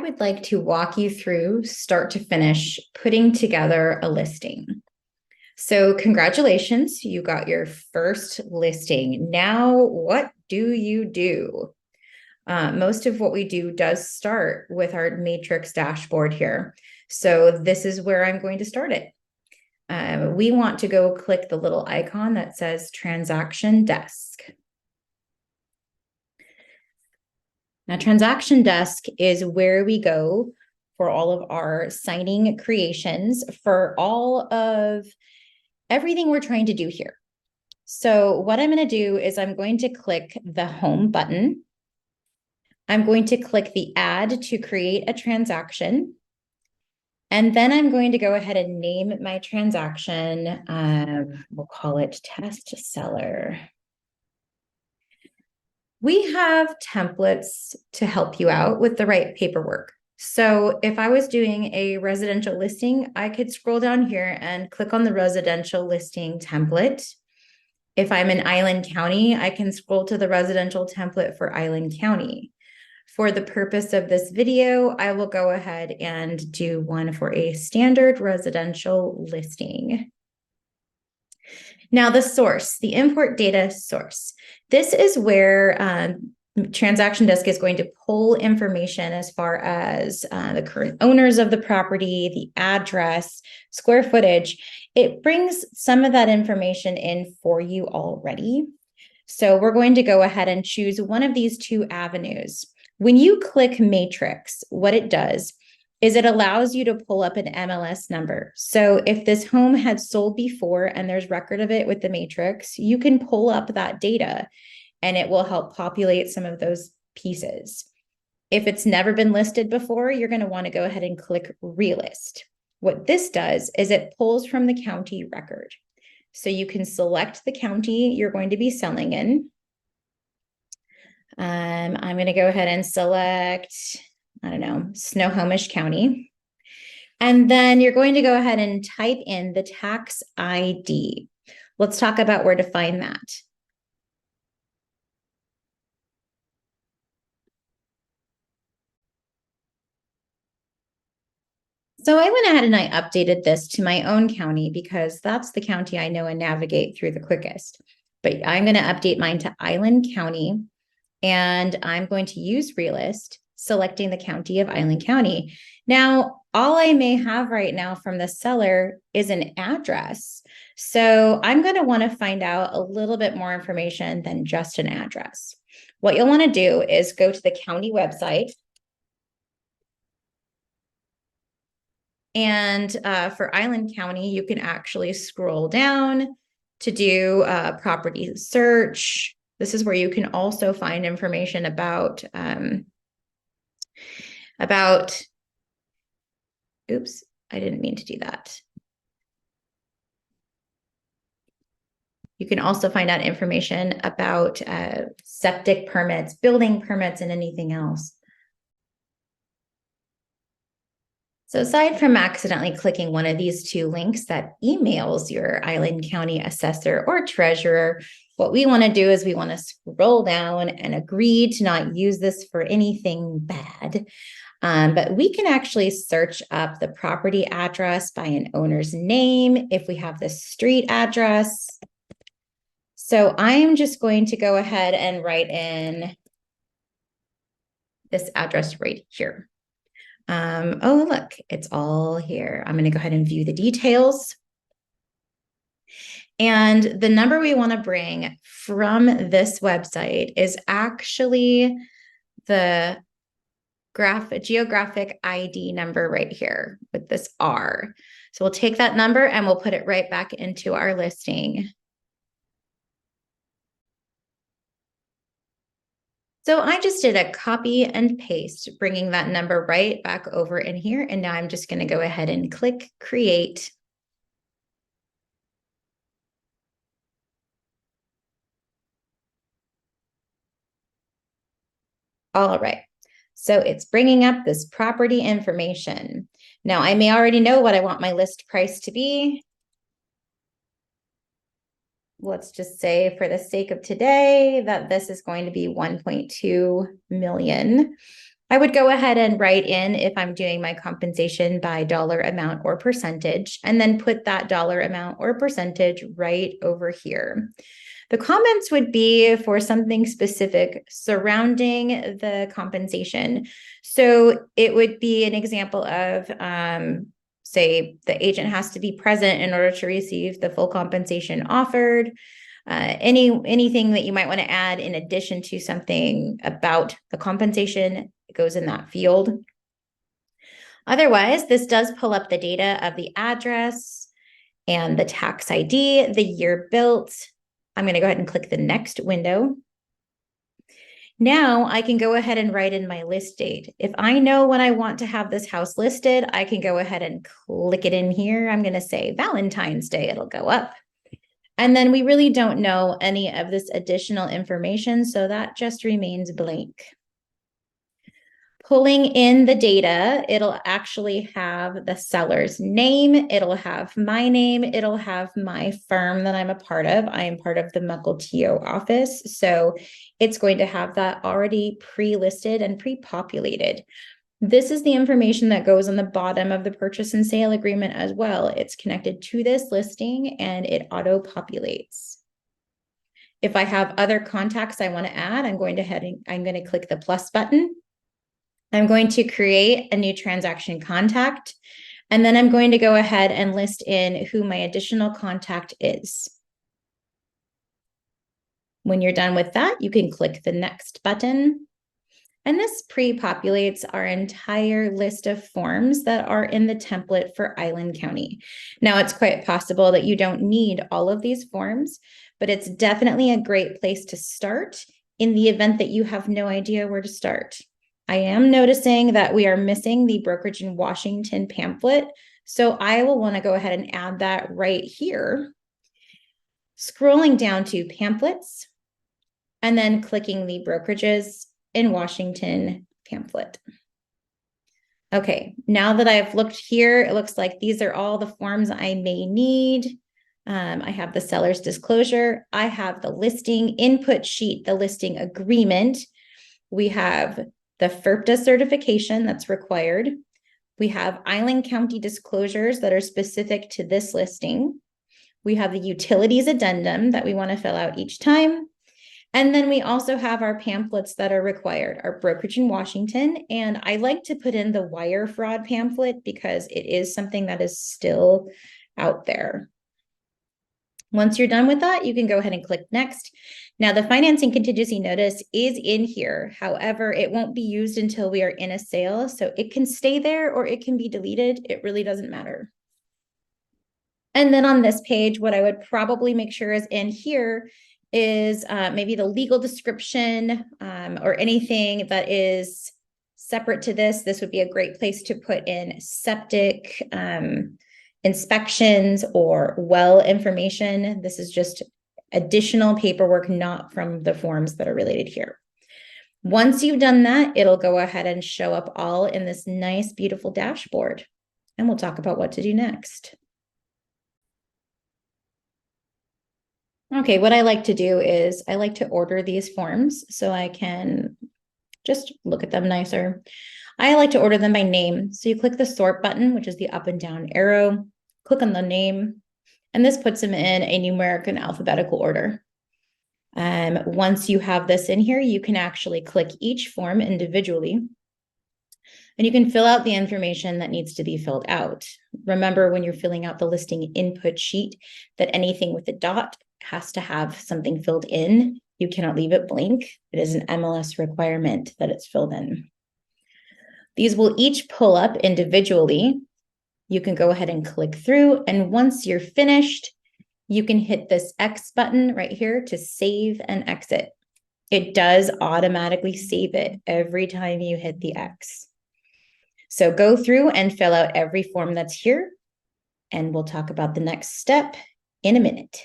would like to walk you through start to finish putting together a listing. So congratulations, you got your first listing. Now, what do you do? Most of what we do does start with our matrix dashboard here. So this is where I'm going to start it. We want to go click the little icon that says Transaction Desk. Now, Transaction Desk is where we go for all of our signing creations for all of everything we're trying to do here. So what I'm going to do is I'm going to click the Home button. I'm going to click the Add to create a transaction. And then I'm going to go ahead and name my transaction. We'll call it Test Seller. We have templates to help you out with the right paperwork. So if I was doing a residential listing, I could scroll down here and click on the residential listing template. If I'm in Island County, I can scroll to the residential template for Island County. For the purpose of this video, I will go ahead and do one for a standard residential listing. Now, the source, the import data source. This is where Transaction Desk is going to pull information as far as the current owners of the property, the address, square footage. It brings some of that information in for you already. So we're going to go ahead and choose one of these two avenues. When you click Matrix, what it does is it allows you to pull up an MLS number. So if this home had sold before and there's record of it with the Matrix, you can pull up that data and it will help populate some of those pieces. If it's never been listed before, you're going to want to go ahead and click Relist. What this does is it pulls from the county record. So you can select the county you're going to be selling in. I'm going to go ahead and select, I don't know, Snohomish County. And then you're going to go ahead and type in the tax ID. Let's talk about where to find that. So I went ahead and I updated this to my own county because that's the county I know and navigate through the quickest. But I'm going to update mine to Island County, and I'm going to use Relist, selecting the county of Island County. Now, all I may have right now from the seller is an address. So I'm going to want to find out a little bit more information than just an address. What you'll want to do is go to the county website. And for Island County, you can actually scroll down to do property search. This is where you can also find information about, oops, I didn't mean to do that. You can also find out information about septic permits, building permits, and anything else. So aside from accidentally clicking one of these two links that emails your Island County assessor or treasurer, what we want to do is we want to scroll down and agree to not use this for anything bad. But we can actually search up the property address by an owner's name if we have the street address. So I'm just going to go ahead and write in this address right here. Oh, look, it's all here. I'm going to go ahead and view the details. And the number we want to bring from this website is actually the geographic ID number right here with this R. So we'll take that number and we'll put it right back into our listing. So I just did a copy and paste, bringing that number right back over in here. And now I'm just going to go ahead and click Create. All right. So it's bringing up this property information. Now I may already know what I want my list price to be. Let's just say for the sake of today that this is going to be 1.2 million. I would go ahead and write in if I'm doing my compensation by dollar amount or percentage, and then put that dollar amount or percentage right over here. The comments would be for something specific surrounding the compensation. So it would be an example of, say, the agent has to be present in order to receive the full compensation offered. Anything that you might want to add in addition to something about the compensation goes in that field. Otherwise, this does pull up the data of the address and the tax ID, the year built. I'm going to go ahead and click the next window. Now I can go ahead and write in my list date. If I know when I want to have this house listed, I can go ahead and click it in here. I'm going to say Valentine's Day. It'll go up. And then we really don't know any of this additional information, so that just remains blank. Pulling in the data, it'll actually have the seller's name, it'll have my name, it'll have my firm that I'm a part of. I am part of the Mukilteo office, so it's going to have that already pre-listed and pre-populated. This is the information that goes on the bottom of the purchase and sale agreement as well. It's connected to this listing and it auto-populates. If I have other contacts I want to add, I'm going to click the plus button. I'm going to create a new transaction contact, and then I'm going to go ahead and list in who my additional contact is. When you're done with that, you can click the next button. And this pre-populates our entire list of forms that are in the template for Island County. Now, it's quite possible that you don't need all of these forms, but it's definitely a great place to start in the event that you have no idea where to start. I am noticing that we are missing the brokerage in Washington pamphlet, so I will want to go ahead and add that right here. Scrolling down to pamphlets, and then clicking the brokerages in Washington pamphlet. Okay, now that I've looked here, it looks like these are all the forms I may need. I have the seller's disclosure. I have the listing input sheet, the listing agreement. We have the FERPTA certification that's required. We have Island County disclosures that are specific to this listing. We have the utilities addendum that we want to fill out each time. And then we also have our pamphlets that are required, our brokerage in Washington. And I like to put in the wire fraud pamphlet because it is something that is still out there. Once you're done with that, you can go ahead and click next. Now, the financing contingency notice is in here. However, it won't be used until we are in a sale. So it can stay there or it can be deleted. It really doesn't matter. And then on this page, what I would probably make sure is in here is maybe the legal description or anything that is separate to this. This would be a great place to put in septic inspections or well information. This is just additional paperwork, not from the forms that are related here. Once you've done that, it'll go ahead and show up all in this nice, beautiful dashboard. And we'll talk about what to do next. Okay, what I like to do is I like to order these forms so I can just look at them nicer. I like to order them by name. So you click the sort button, which is the up and down arrow, click on the name, and this puts them in a numeric and alphabetical order. Once you have this in here, you can actually click each form individually, and you can fill out the information that needs to be filled out. Remember, when you're filling out the listing input sheet, that anything with a dot has to have something filled in. You cannot leave it blank. It is an MLS requirement that it's filled in. These will each pull up individually. You can go ahead and click through, and once you're finished, you can hit this X button right here to save and exit. It does automatically save it every time you hit the X. So go through and fill out every form that's here, and we'll talk about the next step in a minute.